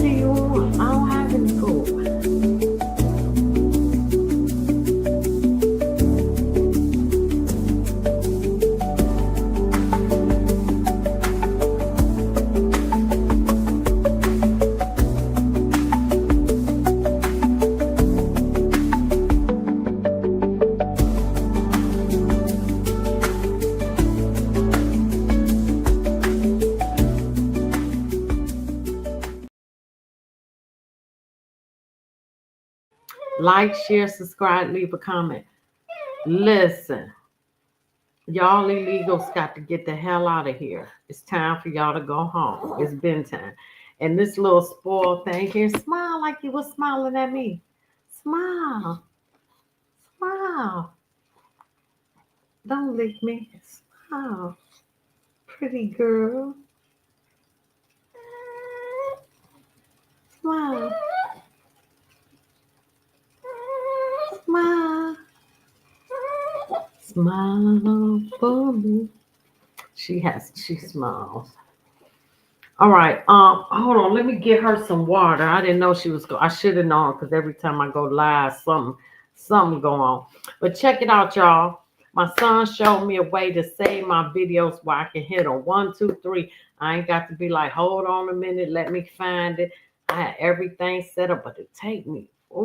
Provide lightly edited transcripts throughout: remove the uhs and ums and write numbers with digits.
do you want? I don't have any food. Like, share, subscribe, leave a comment. Listen, y'all illegals got to get the hell out of here. It's time for y'all to go home. It's been time. And this little spoiled thing here, smile like you was smiling at me. Smile. Smile. Don't lick me. Smile. Pretty girl. Smile. Smile. Smile for me. She smiles. All right. Hold on. Let me get her some water. I didn't know she was I should have known because every time I go live, something go on. But check it out, y'all. My son showed me a way to save my videos where I can hit on 1, 2, 3. I ain't got to be like, hold on a minute, let me find it. I had everything set up, but it take me a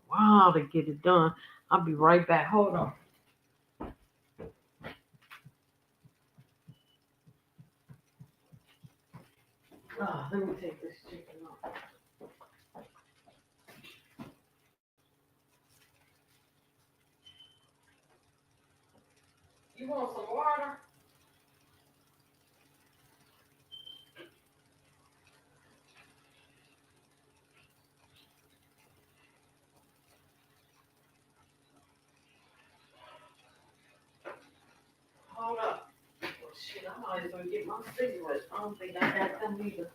while to get it done. I'll be right back. Hold on. Oh, let me take this chicken off. You want some water? Hold up. Oh, shit, I might as well get my cigarettes. I don't think I got them either.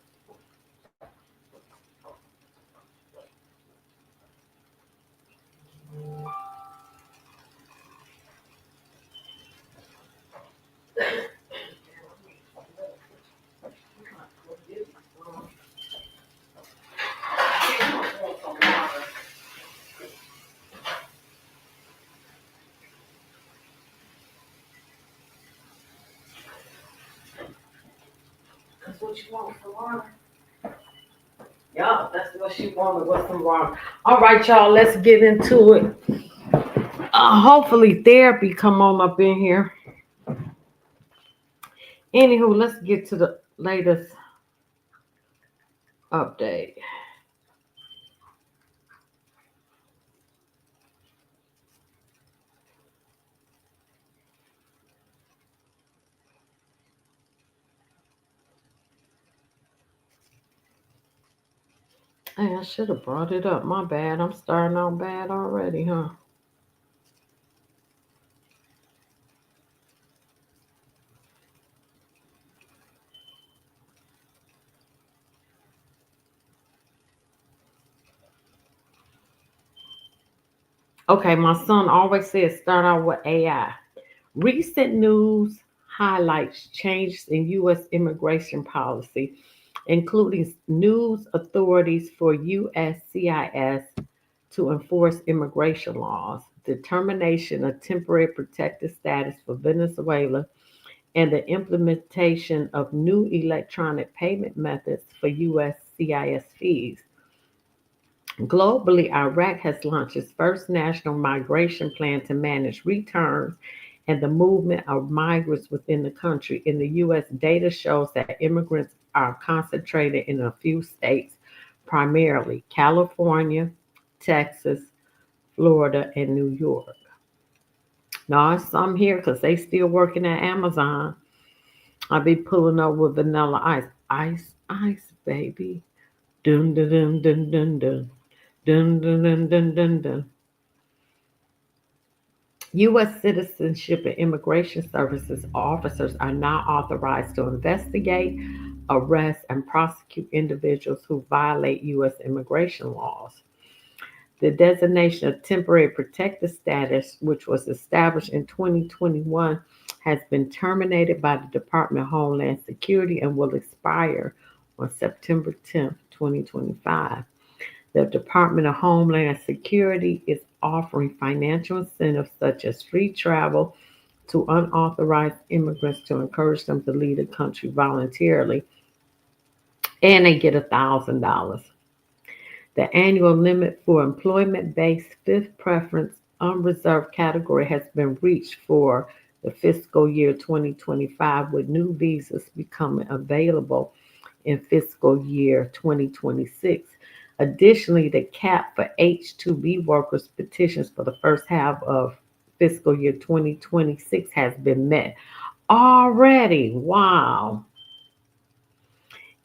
That's what you want, some water? Yeah, that's what she wanted, was some water. All right, y'all, let's get into it. Hopefully therapy come on up in here. Anywho, let's get to the latest update. Hey, I should have brought it up. My bad. I'm starting out bad already, huh? Okay, my son always says start out with AI. Recent news highlights changes in U.S. immigration policy, including news authorities for USCIS to enforce immigration laws, determination of temporary protected status for Venezuela, and the implementation of new electronic payment methods for USCIS fees. Globally, Iraq has launched its first national migration plan to manage returns and the movement of migrants within the country. In the U.S., data shows that immigrants are concentrated in a few states, primarily California, Texas, Florida, and New York. Now, some here because they still working at Amazon. I be pulling up with vanilla ice. Ice, ice, baby. Dun dun dun dun dun dun. Dun dun dun dun dun dun. U.S. Citizenship and Immigration Services officers are now authorized to investigate, arrest, and prosecute individuals who violate U.S. immigration laws. The designation of temporary protected status, which was established in 2021, has been terminated by the Department of Homeland Security and will expire on September 10th, 2025. The Department of Homeland Security is offering financial incentives such as free travel to unauthorized immigrants to encourage them to leave the country voluntarily, and they get $1,000. The annual limit for employment-based fifth preference unreserved category has been reached for the fiscal year 2025, with new visas becoming available in fiscal year 2026. Additionally, the cap for H-2B workers petitions for the first half of fiscal year 2026 has been met already. Wow.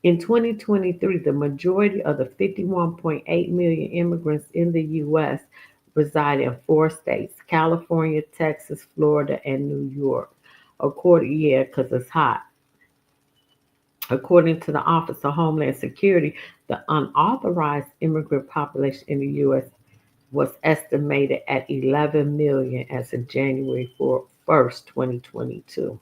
In 2023, the majority of the 51.8 million immigrants in the U.S. reside in four states: California, Texas, Florida, and New York. Yeah, because it's hot. According to the Office of Homeland Security, the unauthorized immigrant population in the U.S. was estimated at 11 million as of January 1st, 2022.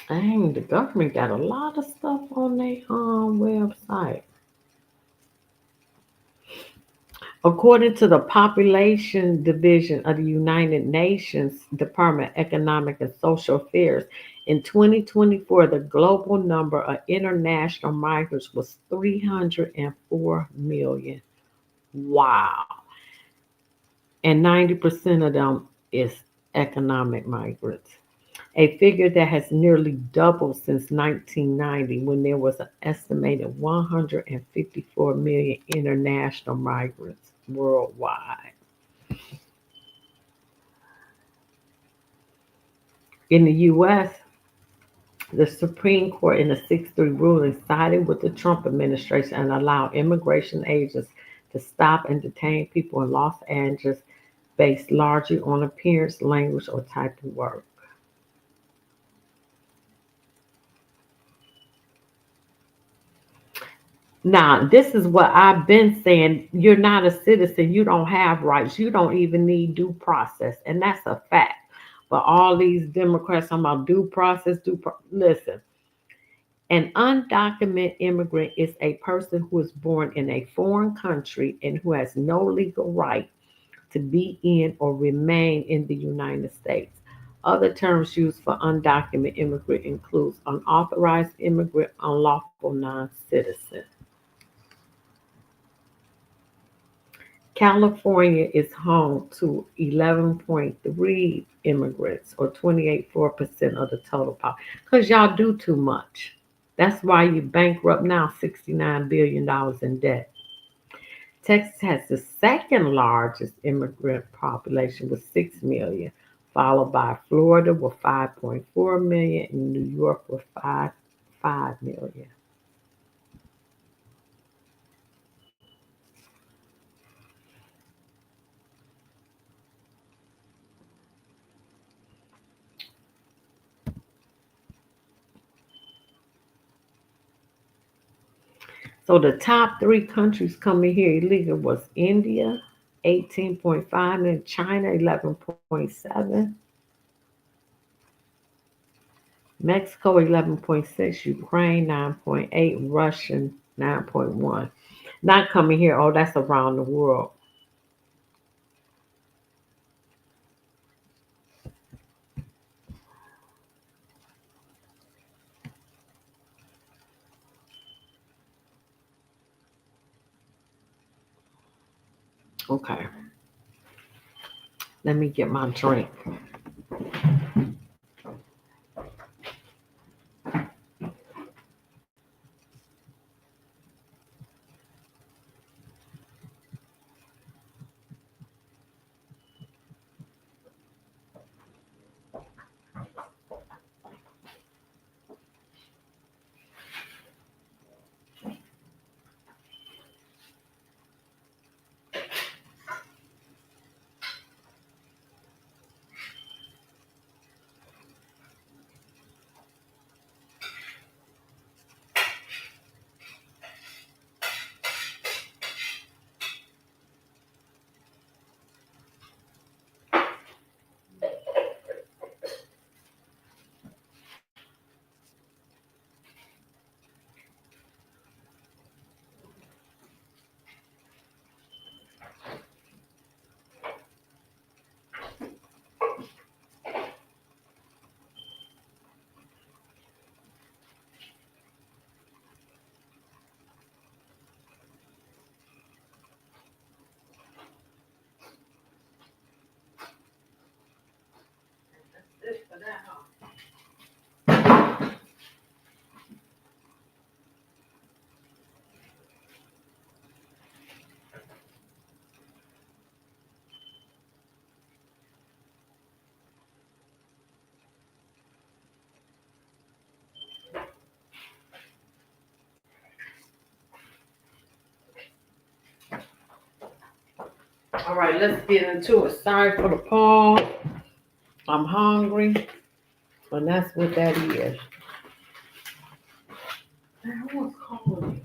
Dang, the government got a lot of stuff on their website. According to the Population Division of the United Nations Department of Economic and Social Affairs, in 2024, the global number of international migrants was 304 million. Wow. And 90% of them is economic migrants, a figure that has nearly doubled since 1990, when there was an estimated 154 million international migrants worldwide. In the U.S., the Supreme Court in a 6-3 ruling sided with the Trump administration and allowed immigration agents to stop and detain people in Los Angeles based largely on appearance, language, or type of work. Now, this is what I've been saying. You're not a citizen. You don't have rights. You don't even need due process. And that's a fact. But all these Democrats talking about due process, listen, an undocumented immigrant is a person who is born in a foreign country and who has no legal right to be in or remain in the United States. Other terms used for undocumented immigrant includes unauthorized immigrant, unlawful non-citizen. California is home to 11.3 immigrants, or 28.4% of the total population, because y'all do too much. That's why you bankrupt now, $69 billion in debt. Texas has the second largest immigrant population with 6 million, followed by Florida with 5.4 million and New York with 5 million. So the top three countries coming here illegal was India, 18.5, and China, 11.7, Mexico, 11.6, Ukraine, 9.8, Russian, 9.1. Not coming here. Oh, that's around the world. Okay, let me get my drink. All right, let's get into it. Sorry for the pause. I'm hungry, and that's what that is. Man, who was calling?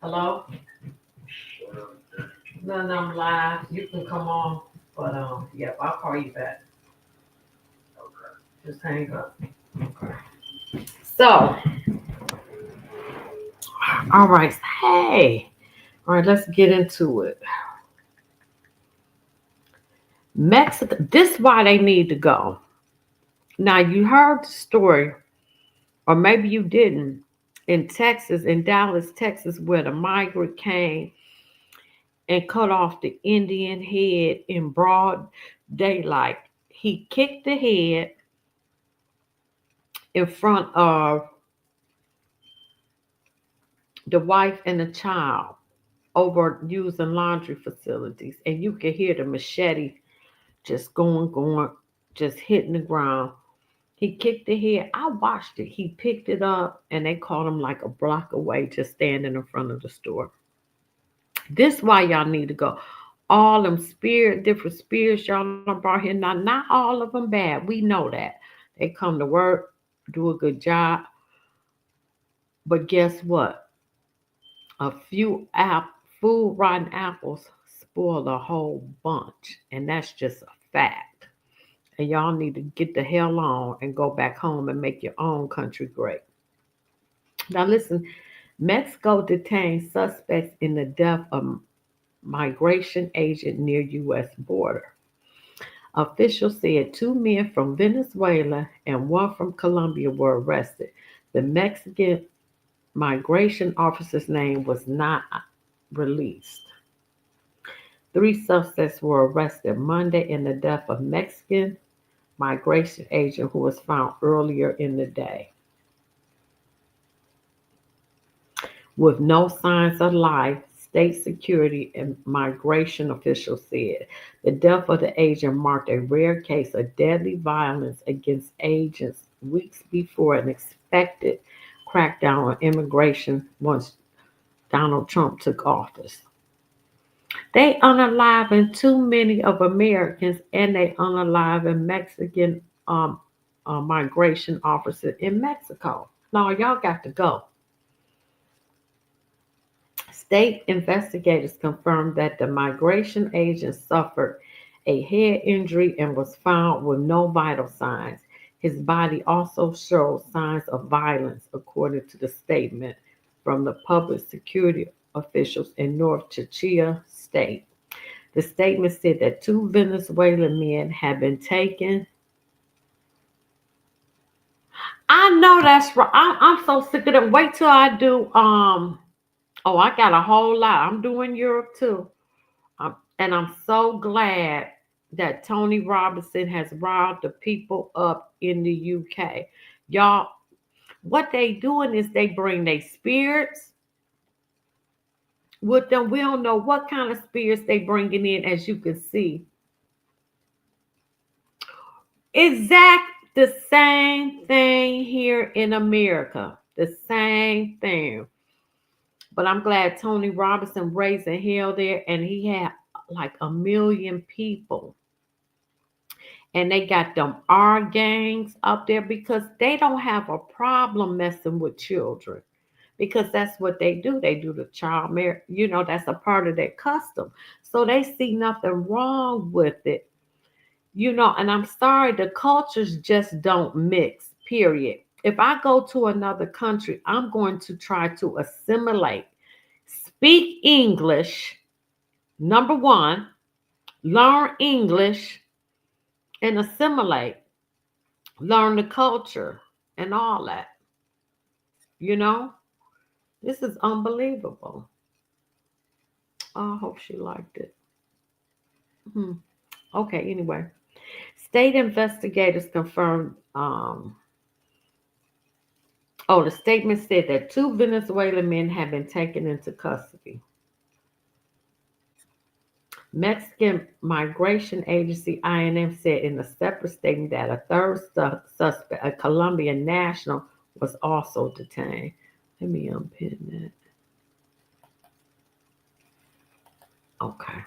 Hello? No, no, I'm live. You can come on, but yep, I'll call you back. Just hang up. Okay. So, all right. Hey, all right. Let's get into it. Mexico. This is why they need to go. Now you heard the story, or maybe you didn't. In Texas, in Dallas, Texas, where the migrant came and cut off the Indian head in broad daylight. He kicked the head in front of the wife and the child over using laundry facilities. And you could hear the machete just going, just hitting the ground. He kicked the head. I watched it. He picked it up and they caught him like a block away, just standing in front of the store. This why y'all need to go. All them different spirits y'all done brought here. Now, not all of them bad. We know that. They come to work, do a good job. But guess what? A few food rotten apples spoil a whole bunch. And that's just a fact. And y'all need to get the hell on and go back home and make your own country great. Now listen, Mexico detained suspects in the death of migration agent near U.S. border. Officials said two men from Venezuela and one from Colombia were arrested. The Mexican migration officer's name was not released. Three suspects were arrested Monday in the death of Mexican migration agent who was found earlier in the day with no signs of life, state security and migration officials said. The death of the agent marked a rare case of deadly violence against agents weeks before an expected crackdown on immigration once Donald Trump took office. They unaliving too many of Americans and they unaliving Mexican migration officers in Mexico. No, y'all got to go. State investigators confirmed that the migration agent suffered a head injury and was found with no vital signs. His body also showed signs of violence, according to the statement from the public security officials in North Chachia State. The statement said that two Venezuelan men had been taken. I know that's right. I'm so sick of them. Wait till I do. Oh, I got a whole lot. I'm doing Europe too. And I'm so glad that Tony Robinson has riled the people up in the UK. Y'all, what they doing is they bring their spirits with them. We don't know what kind of spirits they bringing in, as you can see. Exact the same thing here in America. The same thing. But I'm glad Tony Robinson raising hell there, and he had like 1 million people. And they got them R gangs up there because they don't have a problem messing with children. Because that's what they do. They do the child marriage, that's a part of their custom. So they see nothing wrong with it. And I'm sorry, the cultures just don't mix, period. If I go to another country, I'm going to try to assimilate, speak English, number one, learn English, and assimilate, learn the culture and all that. You know, this is unbelievable. Oh, I hope she liked it. Hmm. Okay, anyway. State investigators confirmed. The statement said that two Venezuelan men have been taken into custody. Mexican Migration Agency INM said in a separate statement that a third suspect, a Colombian national, was also detained. Let me unpin that. Okay.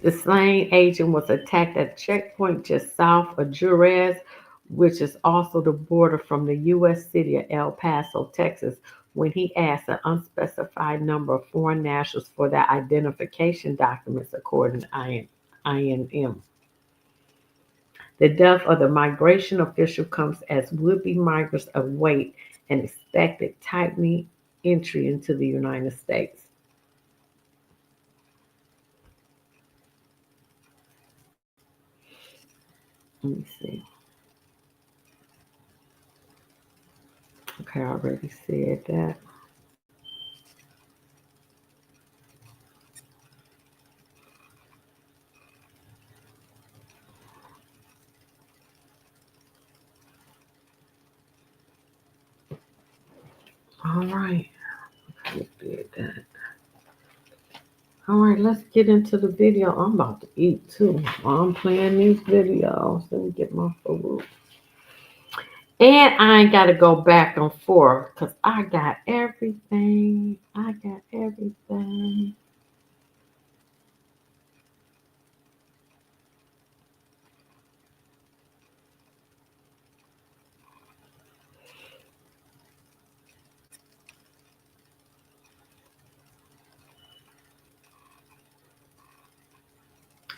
The slain agent was attacked at a checkpoint just south of Juarez, which is also the border from the U.S. city of El Paso, Texas, when he asked an unspecified number of foreign nationals for their identification documents, according to INM. The death of the migration official comes as would-be migrants await an expected tightening entry into the United States. Let me see. Okay, I already said that. All right. Okay, did that. All right, let's get into the video. I'm about to eat too. While I'm playing these videos. Let me get my food. And I ain't got to go back and forth because I got everything. I got everything.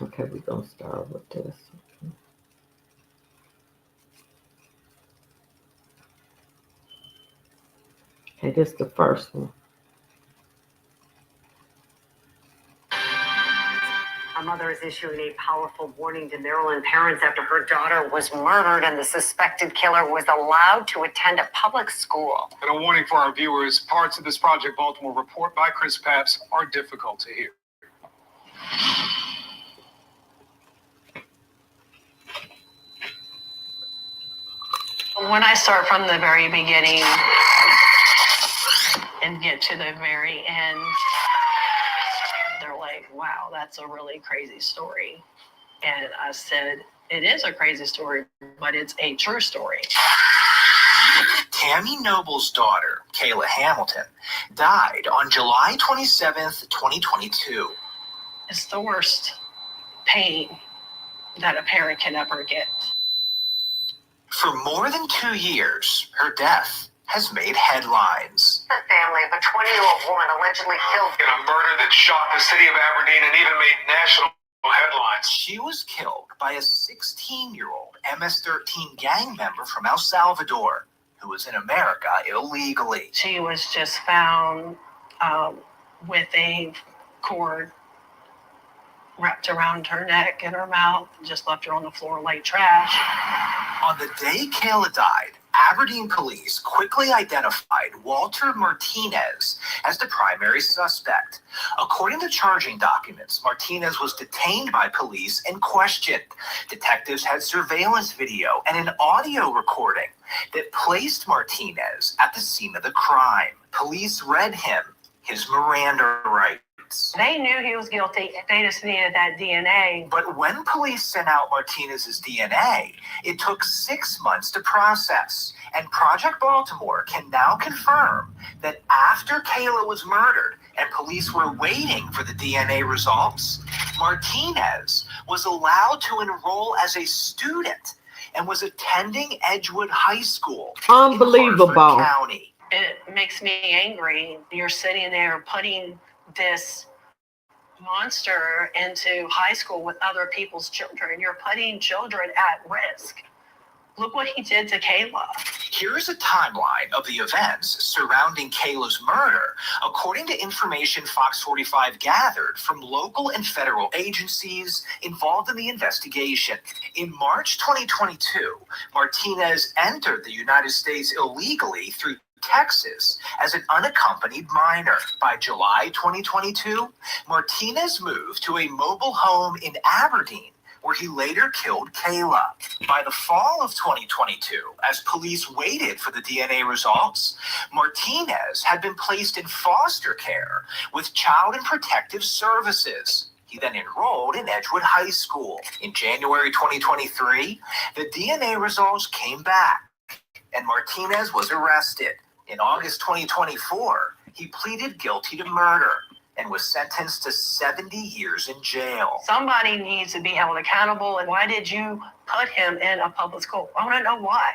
Okay, we're going to start with this. Okay, this is the first one. A mother is issuing a powerful warning to Maryland parents after her daughter was murdered and the suspected killer was allowed to attend a public school. And a warning for our viewers, parts of this Project Baltimore report by Chris Papps are difficult to hear. When I start from the very beginning and get to the very end, they're like, wow, that's a really crazy story. And I said, it is a crazy story, but it's a true story. Tammy Noble's daughter, Kayla Hamilton, died on July 27th, 2022. It's the worst pain that a parent can ever get. For more than 2 years, her death has made headlines. The family of a 20-year-old woman allegedly killed In a murder that shocked the city of Aberdeen and even made national headlines. She was killed by a 16-year-old MS-13 gang member from El Salvador who was in America illegally. She was just found with a cord wrapped around her neck and her mouth and just left her on the floor like trash. On the day Kayla died, Aberdeen police quickly identified Walter Martinez as the primary suspect. According to charging documents, Martinez was detained by police and questioned. Detectives had surveillance video and an audio recording that placed Martinez at the scene of the crime. Police read him his Miranda rights. They knew he was guilty. They just needed that DNA. But when police sent out Martinez's DNA, it took 6 months to process. And Project Baltimore can now confirm that after Kayla was murdered and police were waiting for the DNA results, Martinez was allowed to enroll as a student and was attending Edgewood High School Unbelievable. in Harford County. It makes me angry. You're sitting there putting this monster into high school with other people's children. You're putting children at risk. Look what he did to Kayla. Here's a timeline of the events surrounding Kayla's murder, according to information Fox 45 gathered from local and federal agencies involved in the investigation. In March 2022, Martinez entered the United States illegally through Texas as an unaccompanied minor. By July 2022, Martinez moved to a mobile home in Aberdeen, where he later killed Kayla. By the fall of 2022, as police waited for the DNA results, Martinez had been placed in foster care with Child and Protective Services. He then enrolled in Edgewood High School. In January 2023, the DNA results came back, and Martinez was arrested. In August 2024, he pleaded guilty to murder. and was sentenced to 70 years in jail. Somebody needs to be held accountable. And why did you put him in a public school? I want to know why.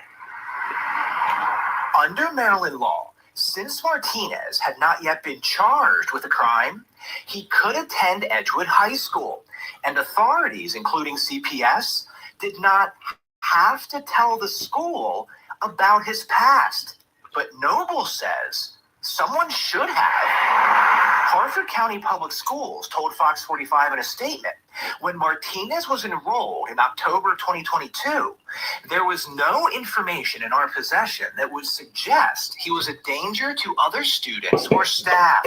Under Maryland law, since Martinez had not yet been charged with a crime, he could attend Edgewood High School, and authorities, including CPS, did not have to tell the school about his past. But Noble says someone should have. Harford County Public Schools told Fox 45 in a statement, when Martinez was enrolled in October 2022, there was no information in our possession that would suggest he was a danger to other students or staff.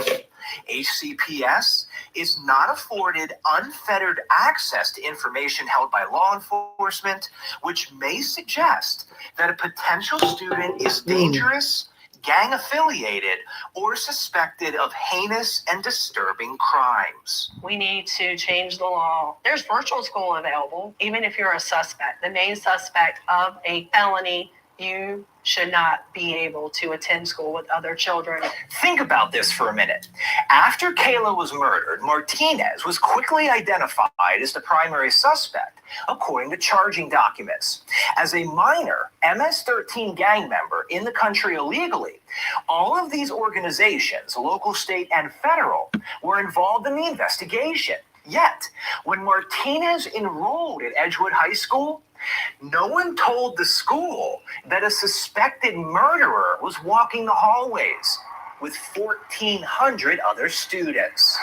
HCPS is not afforded unfettered access to information held by law enforcement, which may suggest that a potential student is dangerous, gang affiliated, or suspected of heinous and disturbing crimes. We need to change the law. There's virtual school available, even if you're a suspect, the main suspect of a felony. You should not be able to attend school with other children. Think about this for a minute. After Kayla was murdered, Martinez was quickly identified as the primary suspect, according to charging documents. As a minor MS-13 gang member in the country illegally, all of these organizations, local, state, and federal, were involved in the investigation. Yet, when Martinez enrolled at Edgewood High School, no one told the school that a suspected murderer was walking the hallways with 1,400 other students.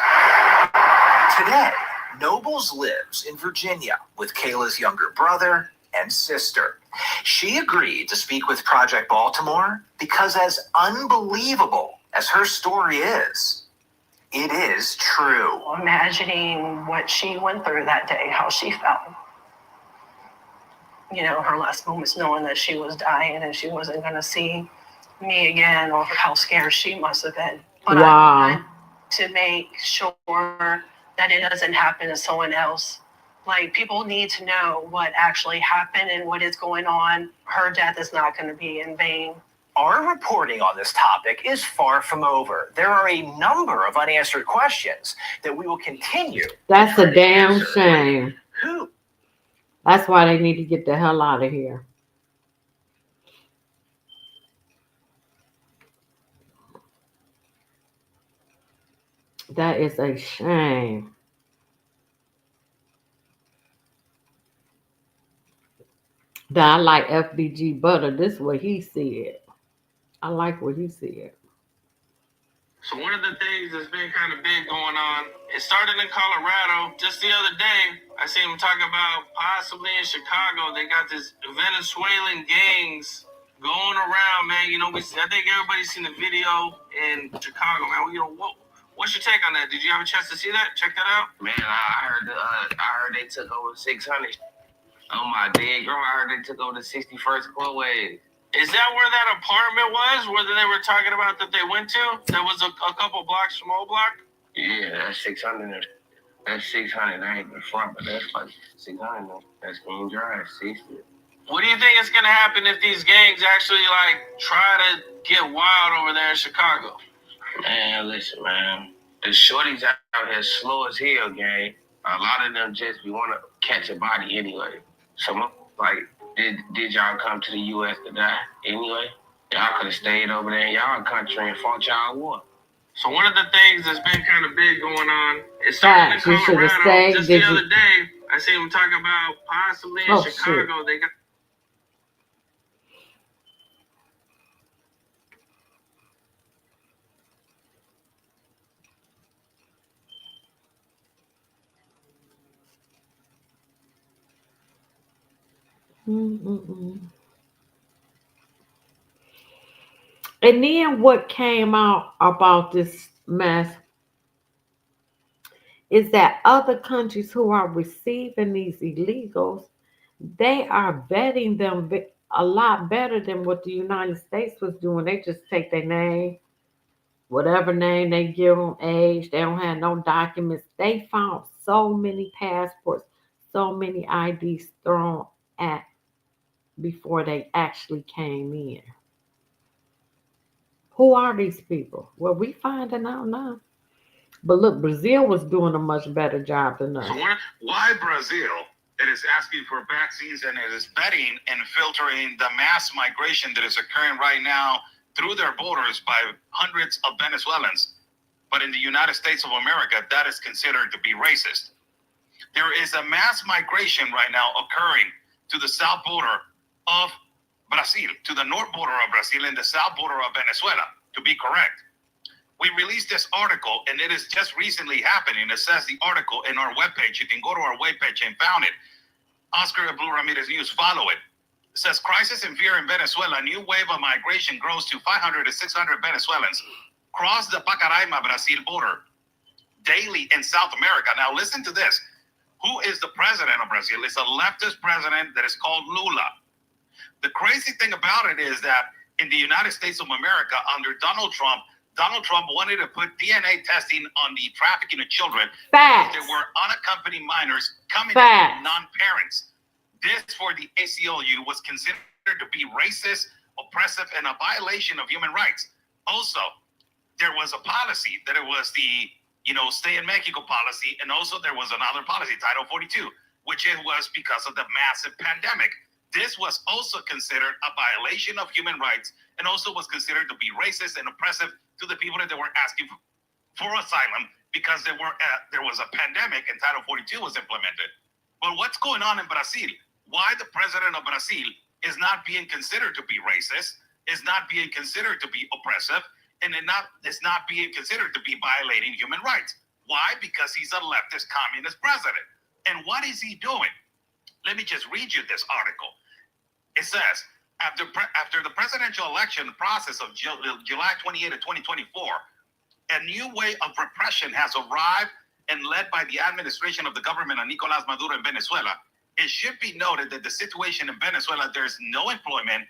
Today, Nobles lives in Virginia with Kayla's younger brother and sister. She agreed to speak with Project Baltimore because, as unbelievable as her story is, it is true. Imagining what she went through that day, how she felt. You know, her last moments knowing that she was dying and she wasn't going to see me again, or how scared she must have been. But Wow. I want to make sure that it doesn't happen to someone else. Like, people need to know what actually happened and what is going on. Her death is not going to be in vain. Our reporting on this topic is far from over. There are a number of unanswered questions that we will continue. That's a damn answer. shame. Who? That's why they need to get the hell out of here. That is a shame. That I like FBG Butter. This is what he said. I like what he said. So one of the things that's been kind of big going on, it started in Colorado. Just the other day, I seen them talk about possibly in Chicago, they got this Venezuelan gangs going around, man. You know, I think everybody's seen the video in Chicago, man. You know, what's your take on that? Did you have a chance to see that? Check that out? Man, I heard they took over 600. Oh my dead grandma, I heard they took over the 61st Clubway. Is that where that apartment was, where they were talking about that they went to? There was a couple blocks from Old Block? Yeah, that's 600. That's 600. That ain't the front, but that's like 600. That's Green Drive, 60. What do you think is going to happen if these gangs actually, like, try to get wild over there in Chicago? Man, listen, man. The shorties out here slow as hell, gang. A lot of them just be want to catch a body anyway. So, like, did y'all come to the U.S. to die anyway? Y'all could have stayed over there in y'all country and fought y'all war. So one of the things that's been kind of big going on, it started in You should have Colorado. stayed. Just Did the you? other day, I see them talk about possibly in Chicago. They got. Mm-mm-mm. And then what came out about this mess is that other countries who are receiving these illegals, they are vetting them a lot better than what the United States was doing. They just take their name, whatever name they give them, age, they don't have no documents. They found so many passports, so many IDs thrown at before they actually came in. Who are these people? Well, we finding out now. But look, Brazil was doing a much better job than us. So why Brazil? It is asking for vaccines and it is vetting and filtering the mass migration that is occurring right now through their borders by hundreds of Venezuelans. But in the United States of America, that is considered to be racist. There is a mass migration right now occurring to the south border of Brazil, to the north border of Brazil and the south border of Venezuela, to be correct. We released this article, and it is just recently happening. It says the article in our webpage. You can go to our webpage and found it. Oscar at Blue Ramirez News, follow it. It says, crisis and fear in Venezuela. A new wave of migration grows to 500 to 600 Venezuelans cross the Pacaraima, Brazil border daily in South America. Now, listen to this. Who is the president of Brazil? It's a leftist president that is called Lula. The crazy thing about it is that in the United States of America, under Donald Trump wanted to put DNA testing on the trafficking of children. Facts. There were unaccompanied minors coming Facts. in non-parents. This for the ACLU was considered to be racist, oppressive, and a violation of human rights. Also, there was a policy that it was the stay in Mexico policy, and also there was another policy, Title 42, which it was because of the massive pandemic. This was also considered a violation of human rights, and also was considered to be racist and oppressive to the people that they were asking for asylum because there was a pandemic and Title 42 was implemented. But what's going on in Brazil? Why the president of Brazil is not being considered to be racist, is not being considered to be oppressive, and is not being considered to be violating human rights. Why? Because he's a leftist communist president. And what is he doing? Let me just read you this article. It says, after the presidential election process of July 28 of 2024, a new wave of repression has arrived and led by the administration of the government of Nicolás Maduro in Venezuela. It should be noted that the situation in Venezuela, there's no employment,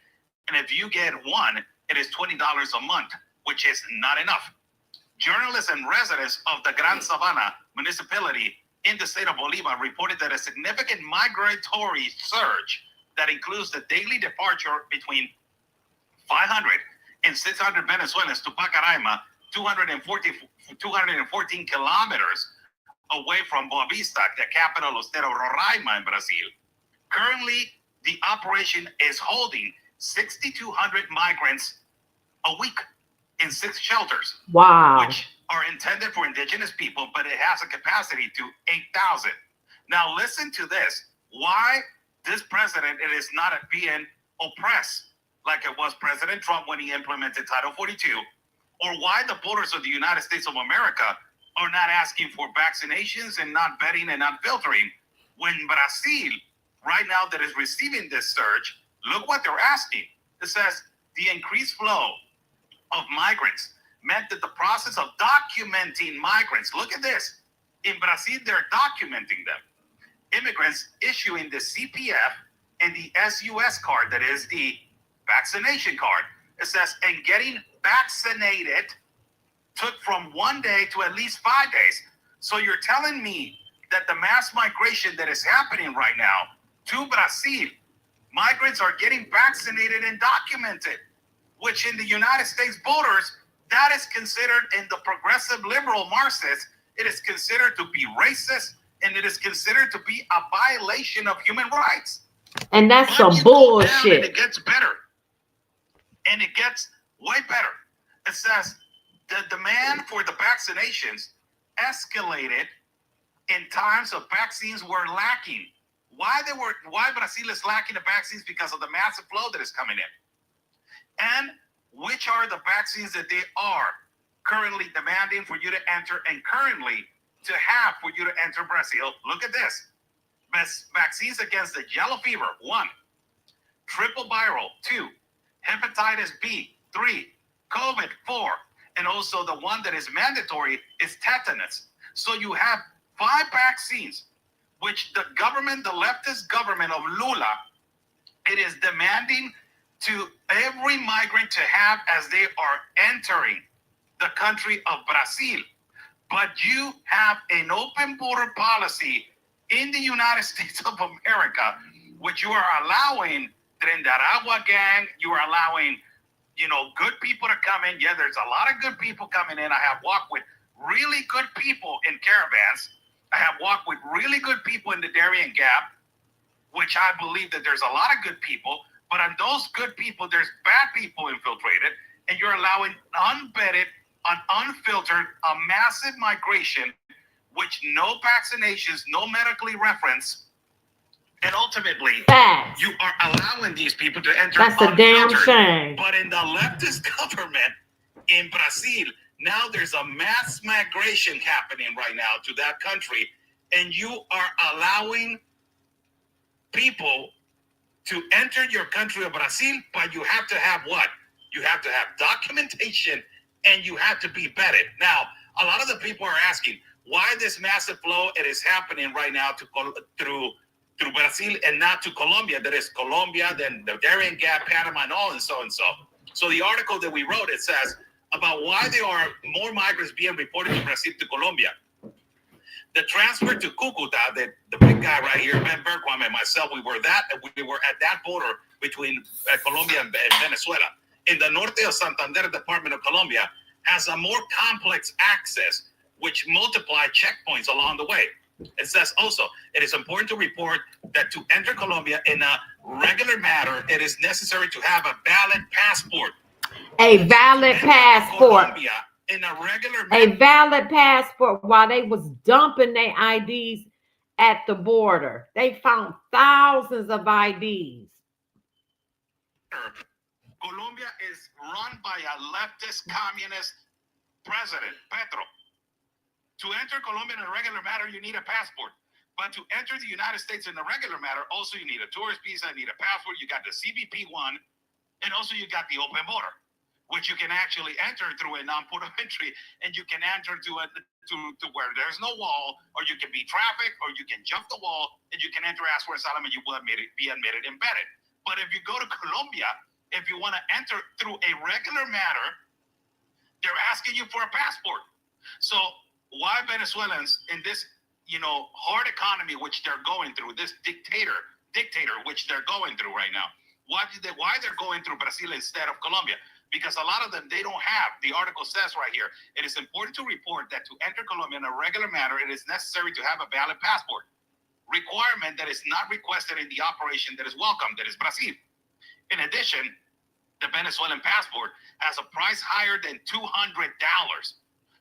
and if you get one, it is $20 a month, which is not enough. Journalists and residents of the Gran Sabana municipality in the state of Bolívar reported that a significant migratory surge that includes the daily departure between 500 and 600 Venezuelans to Pacaraima, 214 kilometers away from Boa Vista, the capital of state of Roraima in Brazil. Currently, the operation is holding 6,200 migrants a week in 6 shelters. Wow. Which are intended for indigenous people, but it has a capacity to 8,000. Now listen to this. Why this president is not being oppressed like it was President Trump when he implemented Title 42, or why the voters of the United States of America are not asking for vaccinations and not vetting and not filtering, when Brazil, right now that is receiving this surge, look what they're asking. It says the increased flow of migrants meant that the process of documenting migrants, look at this, in Brazil, they're documenting them. Immigrants issuing the CPF and the SUS card, that is the vaccination card. It says, and getting vaccinated took from 1 day to at least 5 days. So you're telling me that the mass migration that is happening right now to Brazil, migrants are getting vaccinated and documented, which in the United States borders, that is considered, in the progressive liberal Marxists, it is considered to be racist, and it is considered to be a violation of human rights. And that's But some you go down bullshit. and it gets better. And it gets way better. It says the demand for the vaccinations escalated in times of vaccines were lacking. Why Brazil is lacking the vaccines? Because of the massive flow that is coming in. And which are the vaccines that they are currently demanding for you to enter and currently to have for you to enter Brazil? Look at this. Vaccines against the yellow fever, 1. Triple viral, 2. Hepatitis B, 3. COVID, 4. And also the one that is mandatory is tetanus. So you have 5 vaccines, which the government, the leftist government of Lula, it is demanding to every migrant to have as they are entering the country of Brazil. But you have an open border policy in the United States of America, which you are allowing Trendaragua gang, you are allowing, good people to come in. Yeah, there's a lot of good people coming in. I have walked with really good people in caravans. I have walked with really good people in the Darien Gap, which I believe that there's a lot of good people, but on those good people, there's bad people infiltrated, and you're allowing unvetted, unfiltered, a massive migration, which no vaccinations, no medically reference, and ultimately, Facts. you are allowing these people to enter. That's a damn shame. But in the leftist government in Brazil, now there's a mass migration happening right now to that country, and you are allowing people to enter your country of Brazil, but you have to have what? You have to have documentation, and you have to be vetted. Now, a lot of the people are asking why this massive flow it is happening right now through Brazil and not to Colombia. That is Colombia, then the Darien Gap, Panama, and all, and so and so. So the article that we wrote, it says about why there are more migrants being reported to Brazil to Colombia. The transfer to Cucuta, the big guy right here, Ben Bergquam and myself, we were at that border between Colombia and Venezuela. In the Norte of Santander Department of Colombia has a more complex access, which multiply checkpoints along the way. It says also, it is important to report that to enter Colombia in a regular manner, it is necessary to have a valid passport. A valid passport. Colombia, in a regular manner. A valid passport. While they was dumping their IDs at the border, they found thousands of IDs. Colombia is run by a leftist communist president, Petro. To enter Colombia in a regular manner, you need a passport. But to enter the United States in a regular manner, also you need a tourist visa, you need a passport, you got the CBP one, and also you got the open border, which you can actually enter through a non-port of entry, and you can enter to where there's no wall, or you can be trafficked, or you can jump the wall, and you can enter, ask for asylum, and you will be admitted and vetted. But if you go to Colombia, if you want to enter through a regular manner, they're asking you for a passport. So why Venezuelans in this, hard economy which they're going through, this dictator which they're going through right now, why they're going through Brazil instead of Colombia? Because a lot of them, they don't have, the article says right here, it is important to report that to enter Colombia in a regular manner, it is necessary to have a valid passport. Requirement that is not requested in the operation that is welcome, that is Brazil. In addition, the Venezuelan passport has a price higher than $200.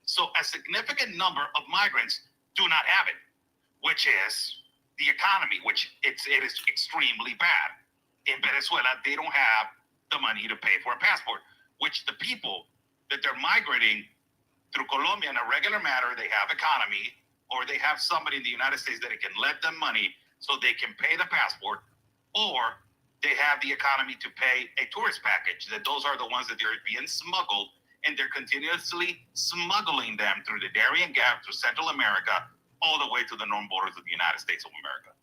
So a significant number of migrants do not have it, which is the economy, which it is extremely bad. In Venezuela, they don't have the money to pay for a passport, which the people that they're migrating through Colombia in a regular manner, they have economy, or they have somebody in the United States that can lend them money so they can pay the passport, or they have the economy to pay a tourist package. That those are the ones that they're being smuggled, and they're continuously smuggling them through the Darien Gap, through Central America, all the way to the known borders of the United States of America.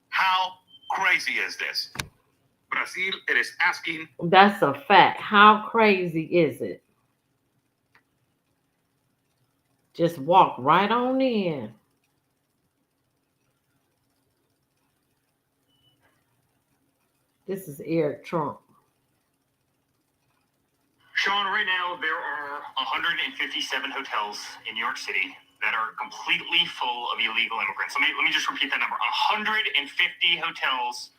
How crazy is this? Brazil, it is asking. That's a fact. How crazy is it? Just walk right on in. This is Eric Trump. Sean, right now there are 157 hotels in New York City that are completely full of illegal immigrants. Let me just repeat that number. 150 hotels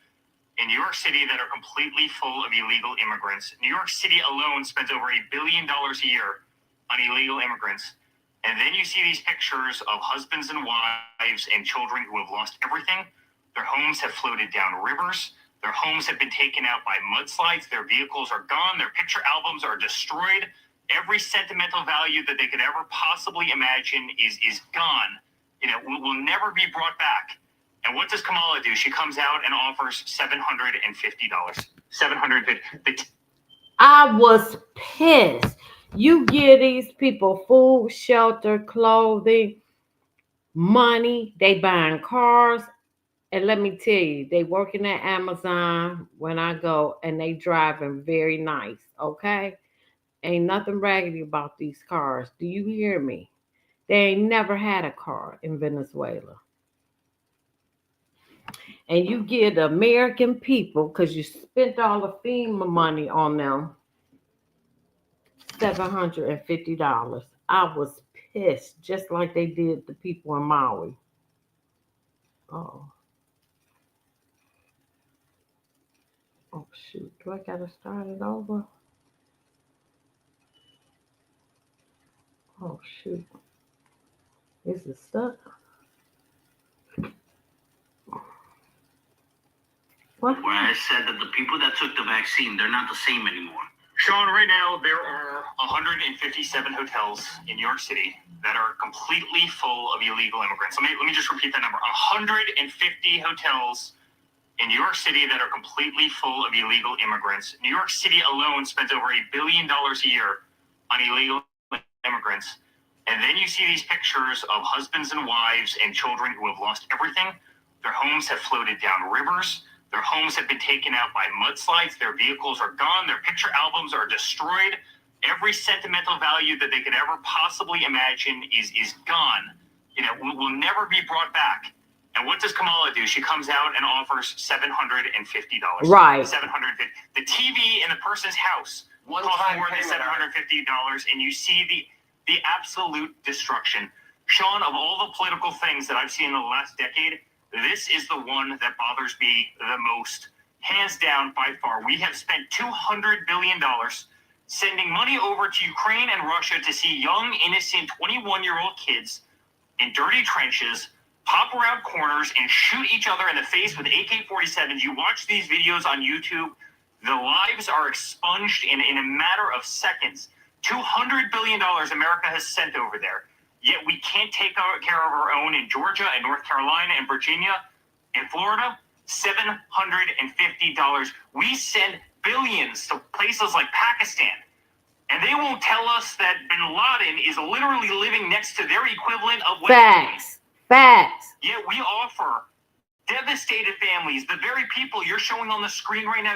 in New York City that are completely full of illegal immigrants. New York City alone spends over $1 billion a year on illegal immigrants. And then you see these pictures of husbands and wives and children who have lost everything. Their homes have floated down rivers. Their homes have been taken out by mudslides. Their vehicles are gone. Their picture albums are destroyed. Every sentimental value that they could ever possibly imagine is gone. Will never be brought back. And what does Kamala do? She comes out and offers $750. $750. I was pissed. You give these people food, shelter, clothing, money. They buying cars. And let me tell you, they working at Amazon when I go, and they driving very nice, okay? Ain't nothing raggedy about these cars. Do you hear me? They ain't never had a car in Venezuela. And you give the American people, because you spent all the FEMA money on them, $750. I was pissed, just like they did the people in Maui. Oh, oh shoot! Do I gotta start it over? Oh shoot! Is it stuck? What? Where I said that the people that took the vaccine, they're not the same anymore. Sean, right now there are 157 hotels in New York City that are completely full of illegal immigrants. Let me just repeat that number. 150 hotels in New York City that are completely full of illegal immigrants. New York City alone spends over $1 billion a year on illegal immigrants. And then you see these pictures of husbands and wives and children who have lost everything. Their homes have floated down rivers. Their homes have been taken out by mudslides. Their vehicles are gone. Their picture albums are destroyed. Every sentimental value that they could ever possibly imagine is gone. You know, will never be brought back. And what does Kamala do? She comes out and offers $750. Right. $750. The TV in the person's house costs more than $750, and you see the absolute destruction. Sean, of all the political things that I've seen in the last decade, this is the one that bothers me the most. Hands down, by far. We have spent $200 billion sending money over to Ukraine and Russia to see young, innocent 21-year-old kids in dirty trenches pop around corners and shoot each other in the face with AK-47s. You watch these videos on YouTube, the lives are expunged in a matter of seconds. $200 billion America has sent over there. Yet we can't take care of our own in Georgia and North Carolina and Virginia and Florida. $750. We send billions to places like Pakistan. And they won't tell us that bin Laden is literally living next to their equivalent of West Point. Facts. Yet we offer devastated families, the very people you're showing on the screen right now,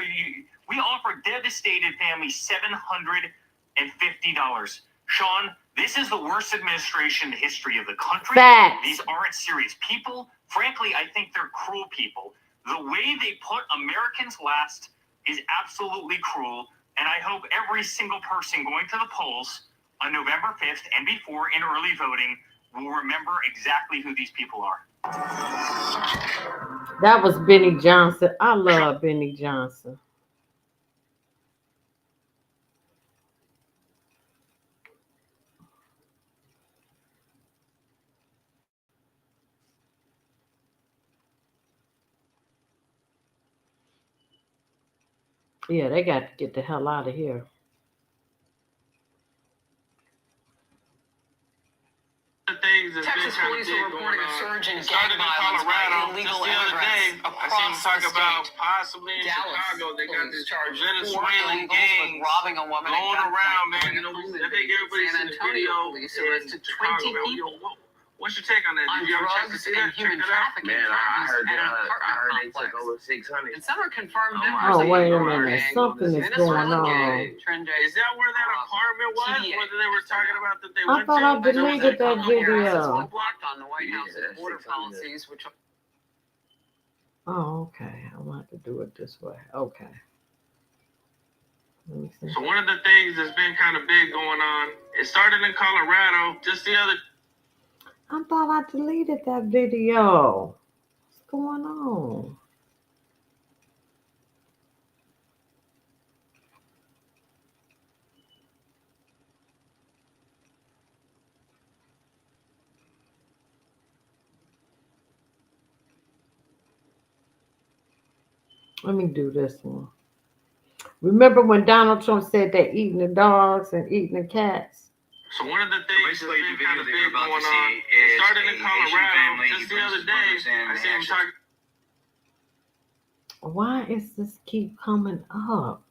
we offer devastated families $750. Sean, this is the worst administration in the history of the country. Facts. These aren't serious people. Frankly, I think they're cruel people. The way they put Americans last is absolutely cruel. And I hope every single person going to the polls on November 5th and before in early voting will remember exactly who these people are. That was Benny Johnson. I love Benny Johnson. Yeah, they got to get the hell out of here. Texas police are reporting a surge in gang violence by illegal immigrants across the state. Possibly in Dallas Chicago, they got police this charged Venezuelan 4 illegals gang with robbing a woman at going gunpoint around, man. during You a know, home I think everybody's invasion. seen the San video. Antonio police arrested 20 people What's your take on that? on Did you ever check to drugs see and that? Check human it out? trafficking Man, I charges heard at an I heard they apartment took complex. over 600. And some are confirmed Oh, members Oh, of wait a the minute. Something is going Venezuelan on. gang turned Is that where that apartment was? TDA. Whether they were talking about that they I went thought to? I deleted that video. blocked on the White Yeah, House's that's border 600. policies, which Oh, okay. I want to do it this way. Okay. Let me see. So one of the things that's been kind of big going on, it started in Colorado just the other. I thought I deleted that video. What's going on? Let me do this one. Remember when Donald Trump said they're eating the dogs and eating the cats? So one of the things that's Basically, been the kind video of that big you're about going to on, see it is started in a Asian Colorado family. He just the brings other his day. brothers in, I they see him actually- talking. Why is this keep coming up?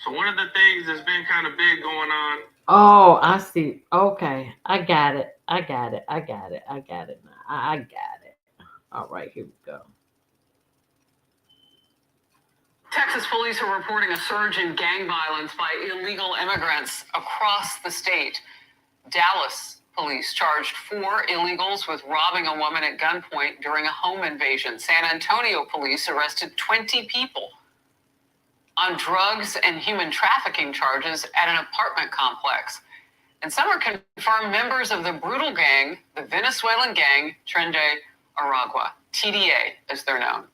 So one of the things that's been kind of big going on. Oh, I see. Okay. I got it. I got it now. I got it. All right, here we go. Texas police are reporting a surge in gang violence by illegal immigrants across the state. Dallas police charged 4 illegals with robbing a woman at gunpoint during a home invasion. San Antonio police arrested 20 people on drugs and human trafficking charges at an apartment complex. And some are confirmed members of the brutal gang, the Venezuelan gang, Tren de Aragua, TDA, as they're known.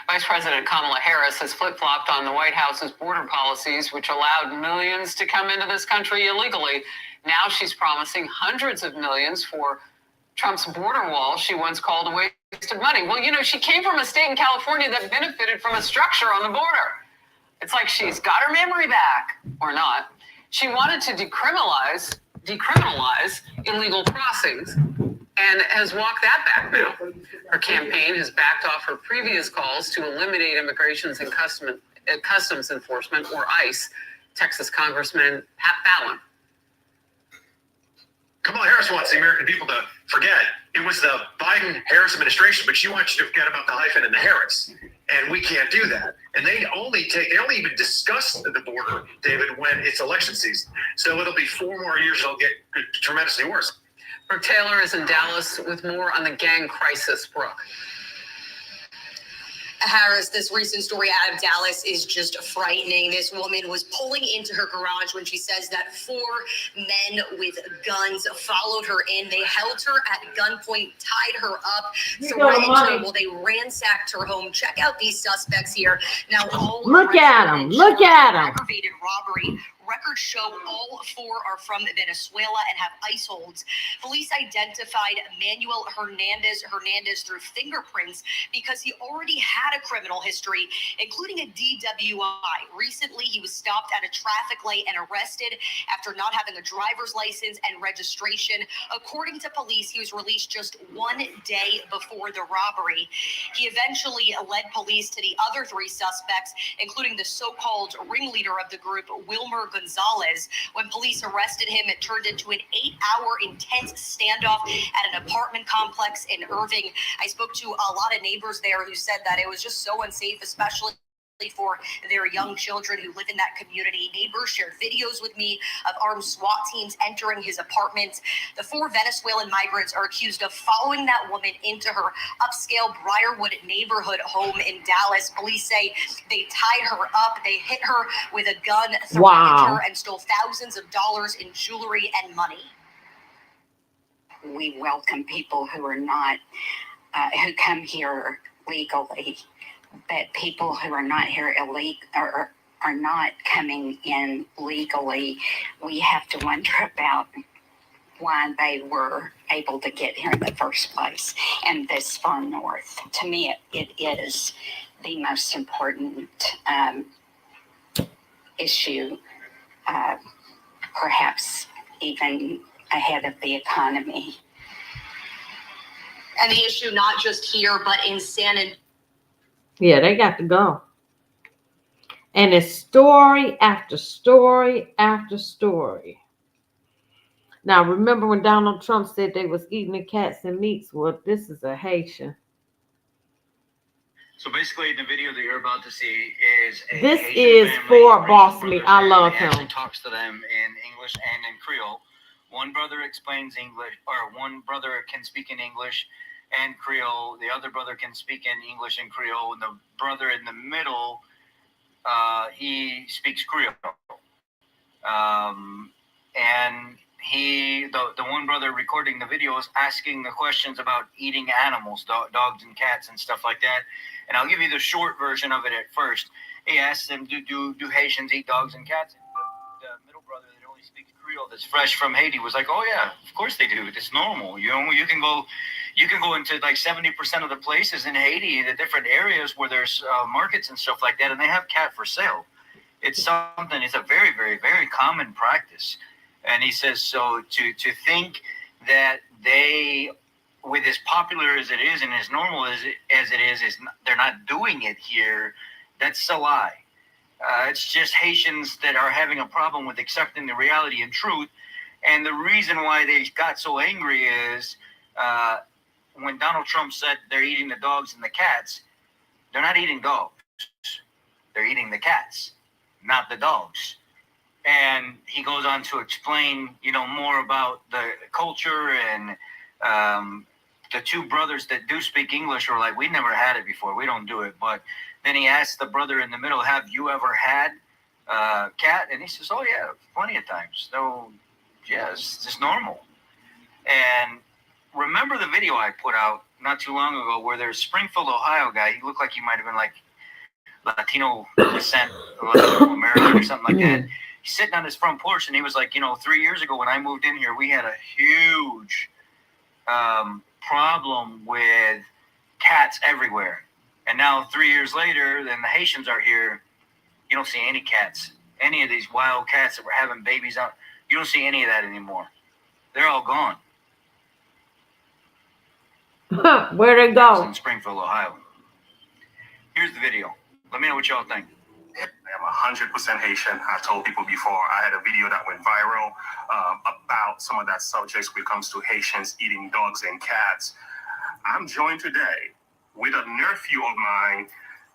Vice President Kamala Harris has flip-flopped on the White House's border policies, which allowed millions to come into this country illegally. Now she's promising hundreds of millions for Trump's border wall she once called a waste of money. Well, you know, she came from a state in California that benefited from a structure on the border. It's like she's got her memory back, or not. She wanted to decriminalize illegal crossings and has walked that back now. Her campaign has backed off her previous calls to eliminate Immigrations and Customs Enforcement, or ICE, Texas Congressman Pat Fallon. Kamala Harris wants the American people to forget it was the Biden-Harris administration, but she wants you to forget about the hyphen and the Harris, and we can't do that. And they only even discuss the border, David, when it's election season. So it'll be 4 more years. It'll get tremendously worse. Brooke Taylor is in Dallas with more on the gang crisis. Brooke. Harris, this recent story out of Dallas is just frightening. This woman was pulling into her garage when she says that 4 men with guns followed her in. They held her at gunpoint, tied her up, threatened her while they ransacked her home. Check out these suspects here. Now, look at them. Look at them. Aggravated robbery. Records show all 4 are from Venezuela and have ICE holds. Police identified Manuel Hernandez through fingerprints because he already had a criminal history, including a DWI. Recently, he was stopped at a traffic light and arrested after not having a driver's license and registration. According to police, he was released just 1 day before the robbery. He eventually led police to the other 3 suspects, including the so-called ringleader of the group, Wilmer Gonzalez. When police arrested him, it turned into an 8-hour intense standoff at an apartment complex in Irving. I spoke to a lot of neighbors there who said that it was just so unsafe, especially for their young children who live in that community. Neighbors shared videos with me of armed SWAT teams entering his apartment. The 4 Venezuelan migrants are accused of following that woman into her upscale Briarwood neighborhood home in Dallas. Police say they tied her up, they hit her with a gun, threatened her, and stole thousands of dollars in jewelry and money. We welcome people who are not, who come here legally. But people who are not here illegal or are not coming in legally, we have to wonder about why they were able to get here in the first place and this far north. To me, it is the most important issue, perhaps even ahead of the economy. And the issue not just here, but in San Antonio. Yeah, they got to go. And it's story after story after story. Now, remember when Donald Trump said they was eating the cats and meats? Well, this is a Haitian. So basically, the video that you're about to see is a this Haitian is family, for Boss Me. I love him. He talks to them in English and in Creole. One brother explains English, or one brother can speak in English and Creole. The other brother can speak in English and Creole, and the brother in the middle, he speaks Creole. And the one brother recording the video is asking the questions about eating animals, dogs and cats and stuff like that. And I'll give you the short version of it at first. He asks them, do Haitians eat dogs and cats? The middle brother that only speaks Creole, that's fresh from Haiti, was like, oh yeah, of course they do. It's normal. You know, you can go into like 70% of the places in Haiti, the different areas where there's markets and stuff like that, and they have cat for sale. It's something, it's a very, very, very common practice. And he says, so to think that they, with as popular as it is and as normal as it is they're not doing it here, that's a lie. It's just Haitians that are having a problem with accepting the reality and truth. And the reason why they got so angry is when Donald Trump said they're eating the dogs and the cats, they're not eating dogs. They're eating the cats, not the dogs. And he goes on to explain, more about the culture, and the 2 brothers that do speak English are like, we never had it before. We don't do it. But then he asked the brother in the middle, have you ever had cat? And he says, oh yeah, plenty of times. So yeah, it's just normal. And remember the video I put out not too long ago where there's Springfield, Ohio guy. He looked like he might have been like Latino descent, Latino American or something like that. He's sitting on his front porch and he was like, 3 years ago when I moved in here, we had a huge problem with cats everywhere. And now 3 years later, then the Haitians are here. You don't see any cats. Any of these wild cats that were having babies out. You don't see any of that anymore. They're all gone. Where'd it go? In Springfield, Ohio. Here's the video. Let me know what y'all think. I am 100% Haitian. I told people before, I had a video that went viral about some of that subjects when it comes to Haitians eating dogs and cats. I'm joined today with a nephew of mine.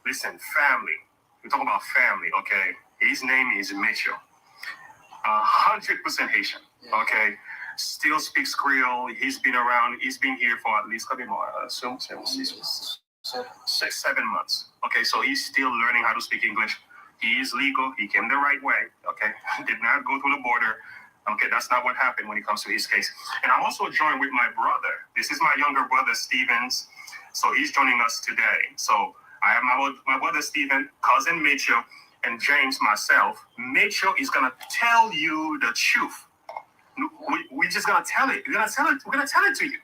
Listen, family. We talk about family, okay? His name is Mitchell. 100% Haitian, okay? Still speaks Creole. He's been around. He's been here for at least 7 months. Okay, so he's still learning how to speak English. He is legal. He came the right way. Okay, did not go through the border. Okay, that's not what happened when it comes to his case. And I'm also joined with my brother. This is my younger brother, Stevens. So he's joining us today. So I have my brother, Steven, cousin Mitchell, and James, myself. Mitchell is gonna tell you the truth. We're just gonna tell it. We're gonna tell it to you.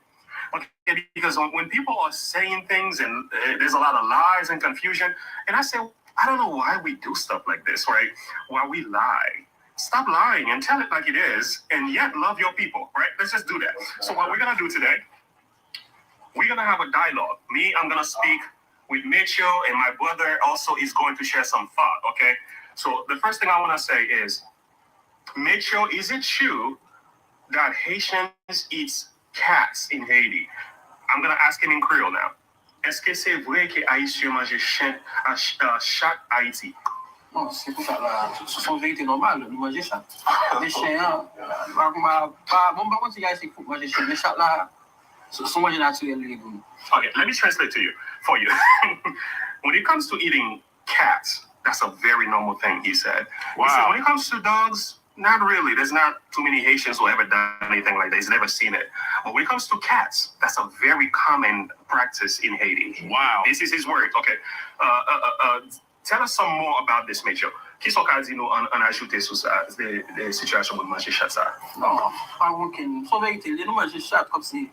Okay, because when people are saying things and there's a lot of lies and confusion, and I say, I don't know why we do stuff like this, right? Why we lie. Stop lying and tell it like it is, and yet love your people, right? Let's just do that. So what we're gonna do today, we're gonna have a dialogue. Me, I'm gonna speak with Mitchell, and my brother also is going to share some thought, okay? So the first thing I wanna say is, Mitchell, is it true that Haitians eat cats in Haiti? I'm gonna ask him in Creole now. Est-ce que c'est vrai que Haïtiens mangent chien à chaque Haïti? Non, c'est pour ça là. Ce sont vérités normales, nous mangeons chat. Les chiens, bon, par contre, il y a ici pour manger chien, les chats là, sont mangés naturellement. Okay, let me translate for you. When it comes to eating cats, that's a very normal thing, he said. Wow. He said, when it comes to dogs, not really. There's not too many Haitians who ever done anything like that. He's never seen it. But when it comes to cats, that's a very common practice in Haiti. Wow. This is his word. Okay. Tell us some more about this, Mitchell. Qui sont quasi nous en ajouter sur ça, des situations où manger chat ça? Non, pas aucun. Sans vérité, nous mangeons chat comme si,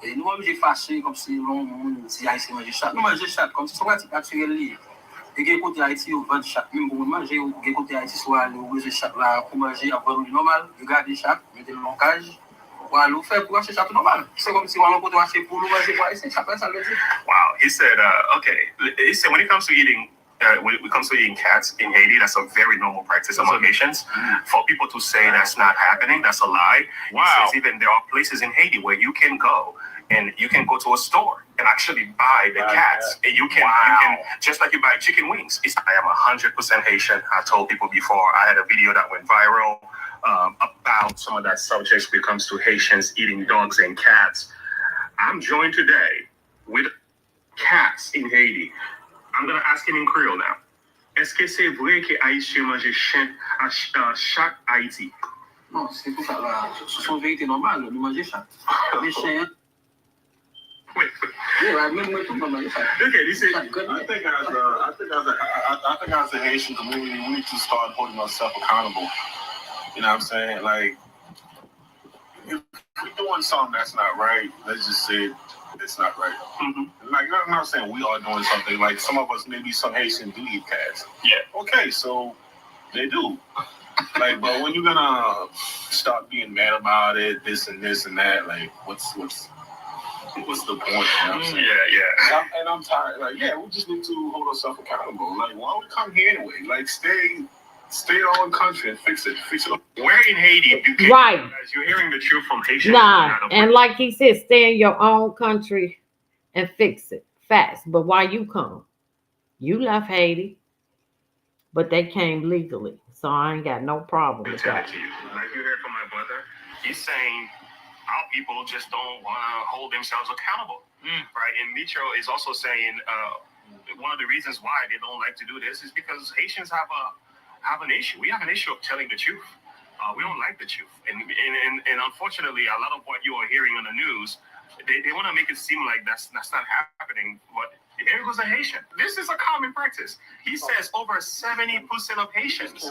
nous mangeons fâché comme si si Haïtien mange chat. Nous mangeons chat comme si, c'est pratique naturelle. Et que côté Haïti, on vend chat, même pour manger, ou que côté Haïti, soit le manger chat là pour manger, après normal, regarder chat, mettre le loncage, ou alors faire pour acheter chat normal. C'est comme si on peut acheter pour nous manger pour Haïti, chat ça le dit. Wow, he said, okay, he said when it comes to eating cats in Haiti, that's a very normal practice among Haitians. For people to say that's not happening, that's a lie. Wow. He says even there are places in Haiti where you can go and you can go to a store and actually buy the cats. And you can just like you buy chicken wings. I am 100% Haitian. I told people before, I had a video that went viral about some of that subjects when it comes to Haitians eating dogs and cats. I'm joined today with cats in Haiti. I'm going to ask him in Creole now. Est-ce que c'est vrai que Haïtiens mangent chien à chaque Haïti? Non, c'est pour ça là. Ce sont vérités normales, nous mangeons chat. Les chiens. Wait. Yeah, même moi tout, manger chat. Okay, this is. I think as a Haitian community, we need to start holding ourselves accountable. You know what I'm saying? Like, if we're doing something that's not right, let's just say it's not right. Mm-hmm. Like, I'm not saying we are doing something. Like, some of us, maybe some Haitians do eat cats. Yeah. Okay, so they do. Like, but when you're gonna stop being mad about it, this and that, like, what's the point? You know what I'm saying? Yeah. And I'm tired. Like, yeah, we just need to hold ourselves accountable. Like, why don't we come here anyway? Like, stay in our own country and fix it. Where in Haiti do people, right? As you're hearing the truth from Haitians. Nah, and like he said, stay in your own country and fix it fast. But why you come? You left Haiti, but they came legally, so I ain't got no problem with that. Like you heard from my brother, he's saying our people just don't want to hold themselves accountable, right? And Mitchell is also saying one of the reasons why they don't like to do this is because Haitians have an issue. We have an issue of telling the truth. We don't like the truth. And unfortunately, a lot of what you are hearing on the news, they want to make it seem like that's not happening. But here goes a Haitian. This is a common practice. He says over 70% of Haitians.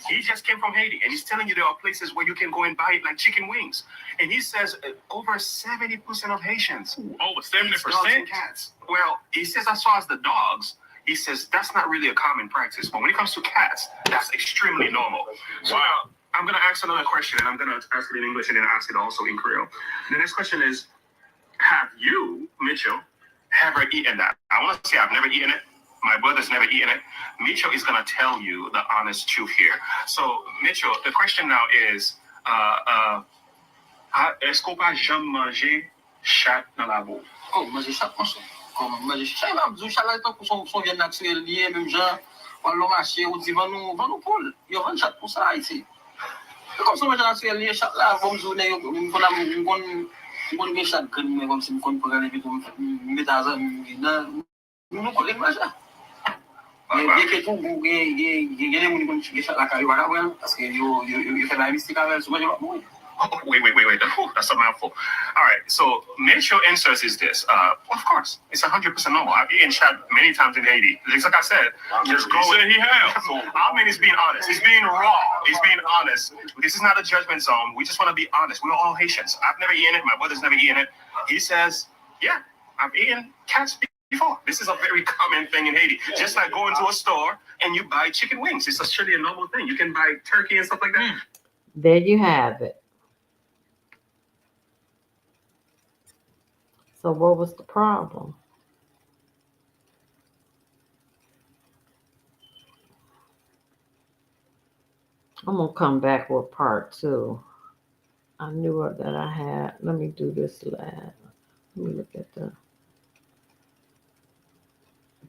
He just came from Haiti. And he's telling you there are places where you can go and buy like chicken wings. And he says over 70% of Haitians. Over 70%? Cats. Well, he says as far as the dogs, he says that's not really a common practice. But when it comes to cats, that's extremely normal. So now, I'm going to ask another question, and I'm going to ask it in English and then ask it also in Creole. The next question is, have you, Mitchell, ever eaten that? I want to say I've never eaten it. My brother's never eaten it. Mitchell is going to tell you the honest truth here. So, Mitchell, the question now is, est-ce qu'on peut jamais manger chat dans la boue? Oh, manger chat, monsieur. Comme manger chat, là, du chat là, pour son bien naturel lié, même genre, on l'a marché, on dit, va nous poule. Il y a un chat pour ça, ici. Comme ça, manger naturel lié, chat là, comme je vous dis, on a chat comme si on peut aller vite, mais dans un, nous collons manger. Mais bien que tout, il y a des gens qui chat la carrière, parce que il fait la mystique avec ce manger. Wait. That's a mouthful. All right. So Mitchell answers is this. Of course, it's 100% normal. I've eaten chat many times in Haiti. Just like I said, just go. He said he has. I mean, he's being honest. He's being raw. He's being honest. This is not a judgment zone. We just want to be honest. We're all Haitians. I've never eaten it. My brother's never eaten it. He says, yeah, I've eaten cats before. This is a very common thing in Haiti. Just like going to a store and you buy chicken wings. It's actually a normal thing. You can buy turkey and stuff like that. There you have it. So what was the problem? I'm going to come back with part 2. I knew that I had. Let me do this last. Let me look at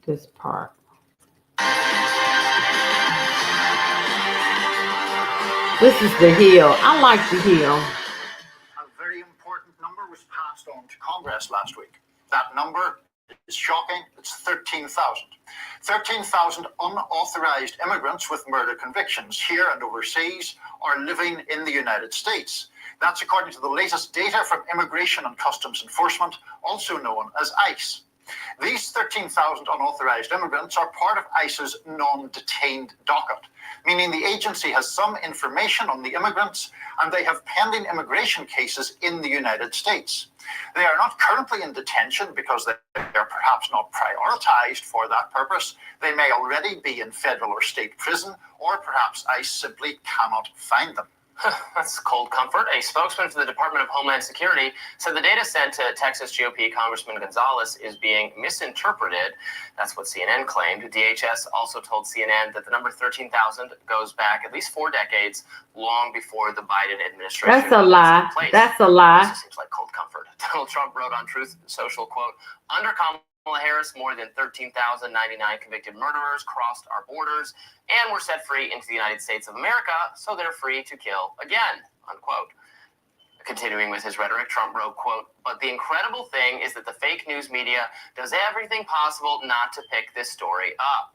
this part. This is the Hill. I like the Hill. A very important number was passed on to Congress last week. That number is shocking. It's 13,000. 13,000 unauthorized immigrants with murder convictions here and overseas are living in the United States. That's according to the latest data from Immigration and Customs Enforcement, also known as ICE. These 13,000 unauthorized immigrants are part of ICE's non-detained docket, meaning the agency has some information on the immigrants and they have pending immigration cases in the United States. They are not currently in detention because they are perhaps not prioritized for that purpose. They may already be in federal or state prison, or perhaps ICE simply cannot find them. That's cold comfort. A spokesman for the Department of Homeland Security said the data sent to Texas GOP Congressman Gonzalez is being misinterpreted. That's what CNN claimed. DHS also told CNN that the number 13,000 goes back at least 4 decades, long before the Biden administration. That's a lie. That's a lie. This seems like cold comfort. Donald Trump wrote on Truth Social, quote, under Kamala Harris, more than 13,099 convicted murderers crossed our borders and were set free into the United States of America, so they're free to kill again, unquote. Continuing with his rhetoric, Trump wrote, quote, but the incredible thing is that the fake news media does everything possible not to pick this story up.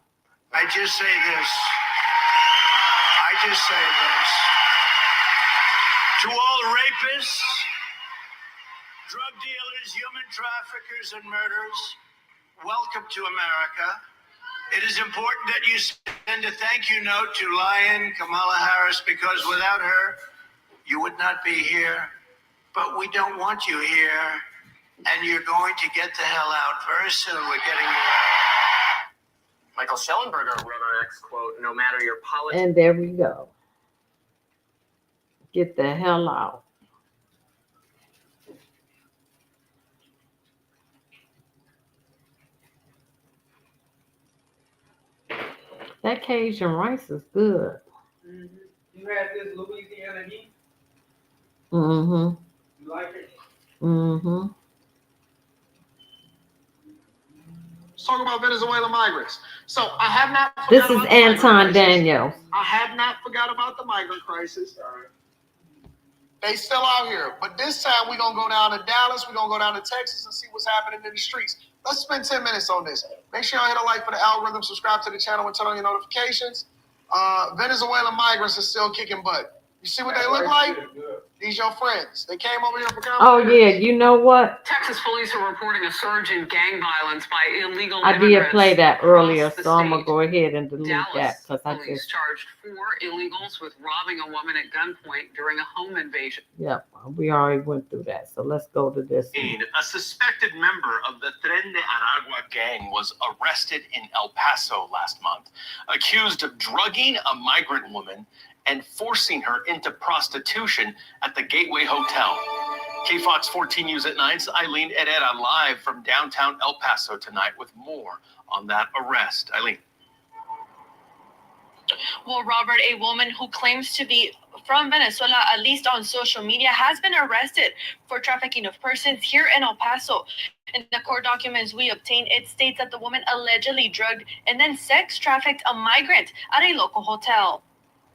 I just say this. To all rapists, drug dealers, human traffickers, and murderers, welcome to America. It is important that you send a thank you note to Lion Kamala Harris, because without her, you would not be here. But we don't want you here, and you're going to get the hell out very soon. We're getting you out. Michael Schellenberger wrote on X, quote, no matter your politics. And there we go. Get the hell out. That Cajun rice is good. Mm-hmm. You had this Louisiana heat? Mm-hmm. You like it? Mm-hmm. Let's talk about Venezuelan migrants. So I have not forgot This is about the Anton migrant crisis. Daniels. I have not forgot about the migrant crisis. They still out here. But this time we're going to go down to Dallas. We're going to go down to Texas and see what's happening in the streets. Let's spend 10 minutes on this. Make sure y'all hit a like for the algorithm, subscribe to the channel, and turn on your notifications. Venezuelan migrants are still kicking butt. You see what they look like? These your friends. They came over here for Oh yeah, you know what? Texas police are reporting a surge in gang violence by illegal I immigrants. did play that earlier, across the so I'm gonna state. go ahead and delete Dallas that because I police just charged 4 illegals with robbing a woman at gunpoint during a home invasion. we already went through that. So let's go to this one. A suspected member of the Tren de Aragua gang was arrested in El Paso last month, accused of drugging a migrant woman and forcing her into prostitution at the Gateway Hotel. KFOX 14 News at 9's Eileen Herrera live from downtown El Paso tonight with more on that arrest. Eileen. Well, Robert, a woman who claims to be from Venezuela, at least on social media, has been arrested for trafficking of persons here in El Paso. In the court documents we obtained, it states that the woman allegedly drugged and then sex trafficked a migrant at a local hotel.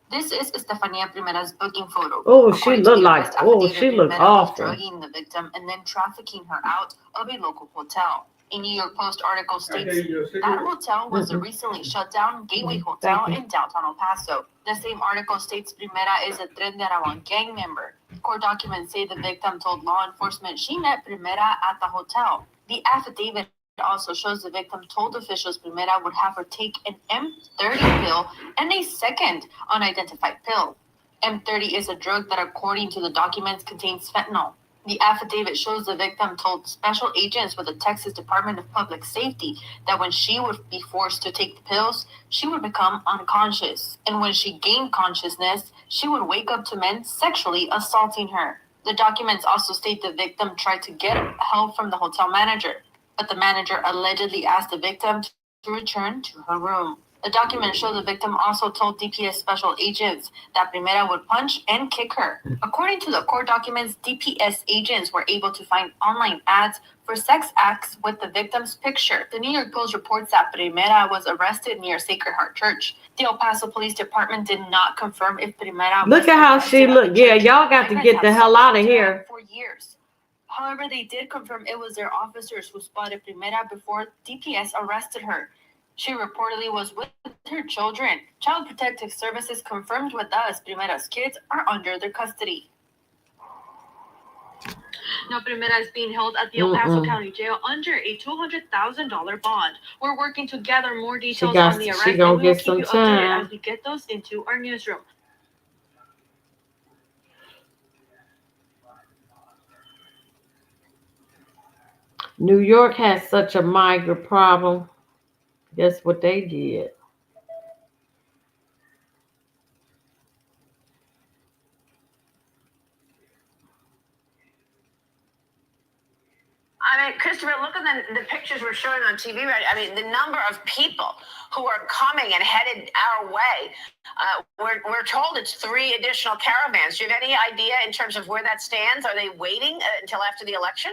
This is Estefania Primera's booking photo. Oh, she looked like, she looked awful. Drugging the victim and then trafficking her out of a local hotel. A New York Post article states that hotel was the recently shut down Gateway Hotel in downtown El Paso. The same article states Primera is a Tren de Aragua gang member. Court documents say the victim told law enforcement she met Primera at the hotel. The affidavit also shows the victim told officials Primera would have her take an M30 pill and a second unidentified pill. M30 is a drug that, according to the documents, contains fentanyl. The affidavit shows the victim told special agents with the Texas Department of Public Safety that when she would be forced to take the pills, she would become unconscious. And when she gained consciousness, she would wake up to men sexually assaulting her. The documents also state the victim tried to get help from the hotel manager, but the manager allegedly asked the victim to return to her room. The documents show the victim also told DPS special agents that Primera would punch and kick her. According to the court documents, DPS agents were able to find online ads for sex acts with the victim's picture. The New York Post reports that Primera was arrested near Sacred Heart Church. The El Paso Police Department did not confirm if Primera Look at how she looked. Yeah, y'all got to get the hell out of here. For years. However, they did confirm it was their officers who spotted Primera before DPS arrested her. She reportedly was with her children. Child Protective Services confirmed with us Primera's kids are under their custody. Now, Primera is being held at the El Paso County Jail under a $200,000 bond. We're working to gather more details on the arrest, and we will keep you updated as we get those into our newsroom. New York has such a migrant problem. Guess what they did? I mean, Christopher, look at the pictures we're showing on TV, right? I mean, the number of people who are coming and headed our way. We're told it's 3 additional caravans. Do you have any idea in terms of where that stands? Are they waiting until after the election?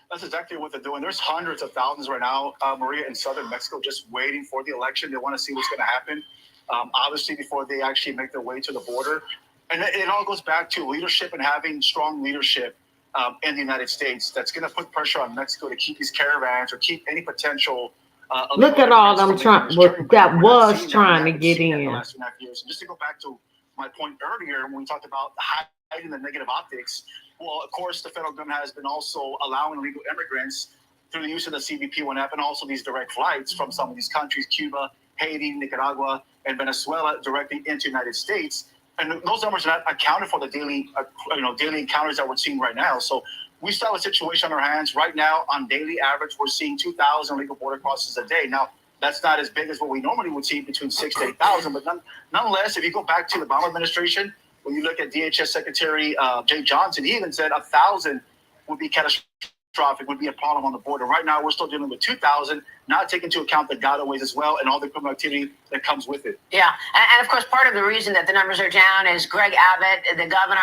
That's exactly what they're doing. There's hundreds of thousands right now, Maria, in southern Mexico, just waiting for the election. They want to see what's going to happen, obviously, before they actually make their way to the border. And it all goes back to leadership and having strong leadership in the United States that's going to put pressure on Mexico to keep these caravans or keep any potential. Look at all them trying to get in. The last 2.5 years. And just to go back to my point earlier, when we talked about hiding the negative optics, well, of course, the federal government has been also allowing illegal immigrants through the use of the CBP-1 app and also these direct flights from some of these countries, Cuba, Haiti, Nicaragua, and Venezuela, directly into the United States. And those numbers are not accounted for the daily encounters that we're seeing right now. So we still have a situation on our hands right now. On daily average, we're seeing 2,000 illegal border crosses a day. Now, that's not as big as what we normally would see, between 6,000 to 8,000. But nonetheless, if you go back to the Obama administration, when you look at DHS Secretary Jay Johnson, he even said 1,000 would be catastrophic, would be a problem on the border. Right now, we're still dealing with 2,000, not taking into account the gotaways as well and all the criminal activity that comes with it. Yeah, and of course, part of the reason that the numbers are down is Greg Abbott, the governor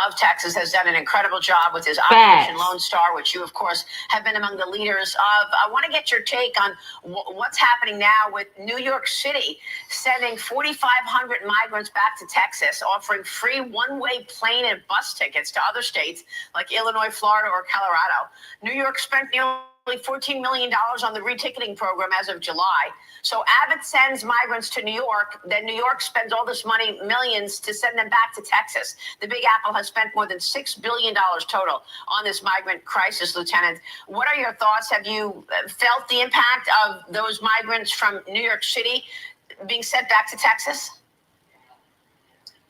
of Texas, has done an incredible job with his Operation Lone Star, which you, of course, have been among the leaders of. I want to get your take on what's happening now with New York City sending 4,500 migrants back to Texas, offering free one-way plane and bus tickets to other states like Illinois, Florida, or Colorado. New York spent nearly $14 million on the reticketing program as of July. So Abbott sends migrants to New York. Then New York spends all this money, millions, to send them back to Texas. The Big Apple has spent more than $6 billion total on this migrant crisis, Lieutenant. What are your thoughts? Have you felt the impact of those migrants from New York City being sent back to Texas?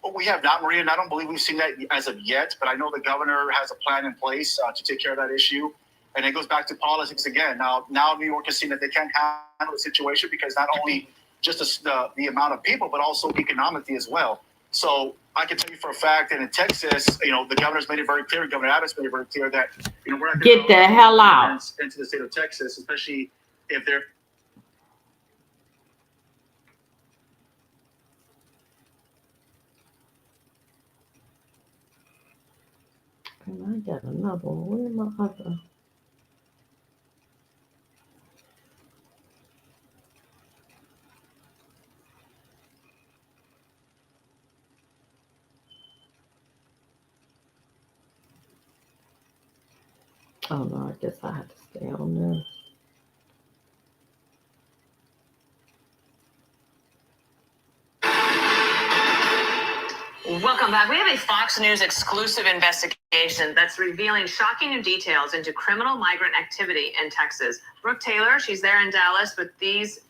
Well, we have not, Maria, and I don't believe we've seen that as of yet, but I know the governor has a plan in place to take care of that issue. And it goes back to politics again. Now New York has seen that they can't handle the situation because not only just the amount of people, but also economically as well. So I can tell you for a fact that in Texas, the governor's made it very clear, Governor Abbott's made it very clear that, we're not going get the hell out into the state of Texas, especially if they're. I got another one. Where my other? Oh no, I guess I have to stay on this. Welcome back. We have a Fox News exclusive investigation that's revealing shocking new details into criminal migrant activity in Texas. Brooke Taylor, she's there in Dallas with these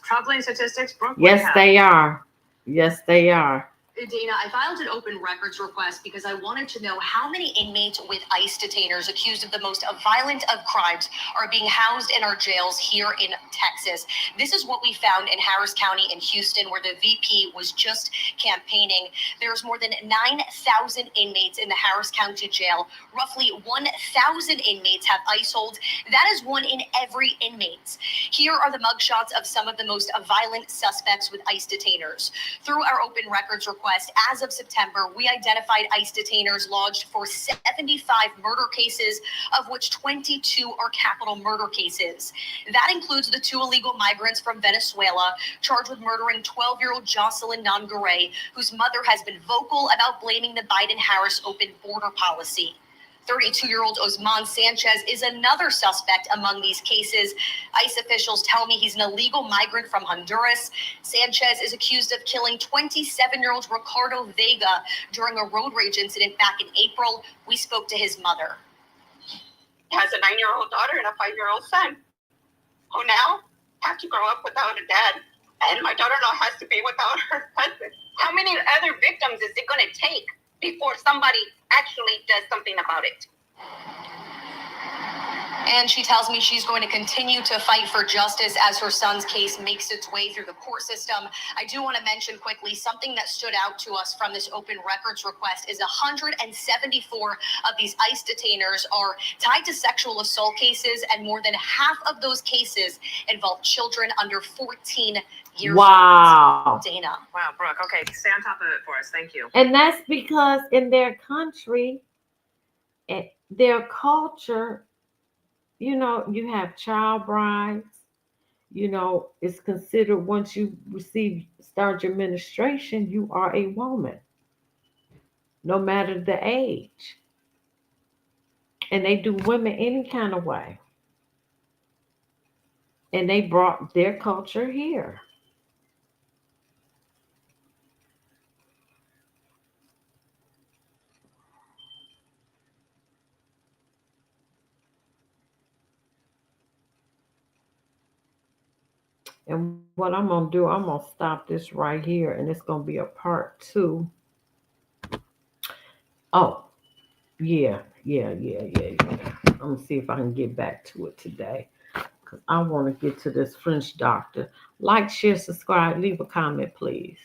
troubling statistics. Brooke, Yes, they are. Yes, they are. Dana, I filed an open records request because I wanted to know how many inmates with ICE detainers accused of the most violent of crimes are being housed in our jails here in Texas. This is what we found in Harris County in Houston, where the VP was just campaigning. There's more than 9,000 inmates in the Harris County jail. Roughly 1,000 inmates have ICE holds. That is one in every inmate. Here are the mugshots of some of the most violent suspects with ICE detainers. Through our open records request, as of September, we identified ICE detainers lodged for 75 murder cases, of which 22 are capital murder cases. That includes the 2 illegal migrants from Venezuela charged with murdering 12-year-old Jocelyn Nongaray, whose mother has been vocal about blaming the Biden-Harris open border policy. 32-year-old Osman Sanchez is another suspect among these cases. ICE officials tell me he's an illegal migrant from Honduras. Sanchez is accused of killing 27-year-old Ricardo Vega during a road rage incident back in April. We spoke to his mother. He has a 9-year-old daughter and a 5-year-old son who now have to grow up without a dad. And my daughter now has to be without her husband. How many other victims is it going to take before somebody actually does something about it? And she tells me she's going to continue to fight for justice as her son's case makes its way through the court system. I do want to mention quickly something that stood out to us from this open records request is 174 of these ICE detainers are tied to sexual assault cases, and more than half of those cases involve children under 14 years Wow. old. Dana. Wow, Brooke. Okay, stay on top of it for us. Thank you. And that's because in their country, their culture, you have child brides. It's considered once you start your menstruation, you are a woman, no matter the age. And they do women any kind of way. And they brought their culture here. And what I'm going to do, I'm going to stop this right here, and it's going to be a part 2. Oh, yeah. I'm going to see if I can get back to it today, because I want to get to this French doctor. Like, share, subscribe, leave a comment, please.